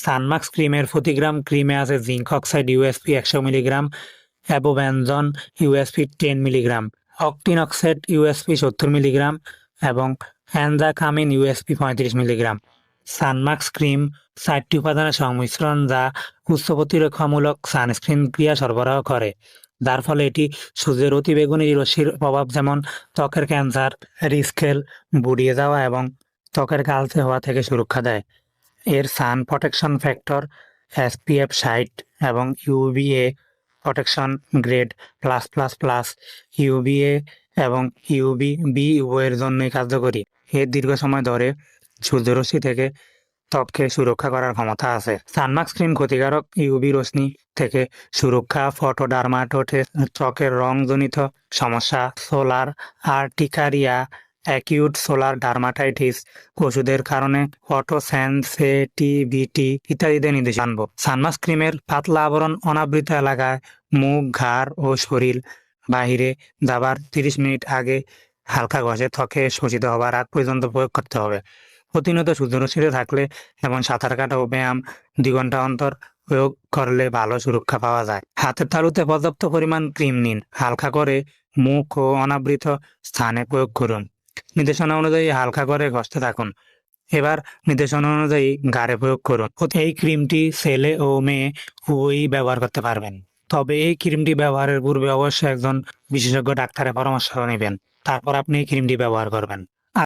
সানমাক্স ক্রিমের প্রতি গ্রাম ক্রিমে আছে zinc oxide USP 100 milligram, avobenzone USP 10 milligram, octin oxide USP 70 milligram এবং অ্যানজাকামিন ইউএসপি 35 মিলিগ্রাম। সানমাক্স ক্রিম 4টি উপাদানের সংমিশ্রণ যা উচ্চ প্রতিরক্ষামূলক সানস্ক্রিন ক্রিয়া সরবরাহ করে, যার ফলে এটি সূর্যের অতিবেগুনি রশ্মির প্রভাব যেমন ত্বকের ক্যান্সার, রিস্কেল, বুড়িয়ে যাওয়া এবং ত্বকের কালচে হওয়া থেকে সুরক্ষা দেয়। এর সান প্রোটেকশন ফ্যাক্টর SPF 60 এবং UVA protection grade plus plus plus UVA এবং ইউভিবি উভয়ের জন্যই কার্যকরী। এর দীর্ঘ সময় ধরে সূর্যরশ্মি থেকে ত্বককে সুরক্ষা করার ক্ষমতা আছে। সানমাক্স ক্রিম ক্ষতিকারক ইউভি রশ্মি থেকে সুরক্ষা, ফটোডার্মাটোসিস, ত্বকের রংজনিত সমস্যা, solar urticaria, acute solar dermatitis, ওষুধের কারণে ফটোসেনসিটিভিটি ইত্যাদিতে নির্দেশ আনবো। সানমাক্স ক্রিমের পাতলা আবরণ অনাবৃত এলাকায় মুখ, ঘাড় ও শরীর বাহিরে যাবার 30 মিনিট আগে হালকা ঘষে ত্বকে শোষিত হবার আগ পর্যন্ত প্রয়োগ করতে হবে। প্রতিনিয়ত সূর্যরশ্মিতে থাকলে এবং সাঁতার কাটা ও ব্যায়াম 2 ঘন্টা অন্তর প্রয়োগ করলে ভালো সুরক্ষা পাওয়া যায়। হাতের তালুতে পর্যাপ্ত পরিমাণ ক্রিম নিন, হালকা করে মুখ ও অনাবৃত স্থানে প্রয়োগ করুন। নির্দেশনা অনুযায়ী হালকা করে ঘষতে থাকুন। এবার নির্দেশনা অনুযায়ী গাড়ে প্রয়োগ করুন। এই ক্রিমটি ছেলে ও মেয়ে উভয়ই ব্যবহার করতে পারবেন, তবে এই ক্রিমটি ব্যবহারের পূর্বে অবশ্যই একজন বিশেষজ্ঞ ডাক্তারের পরামর্শ নেবেন, তারপর আপনি এই ক্রিমটি ব্যবহার করবেন।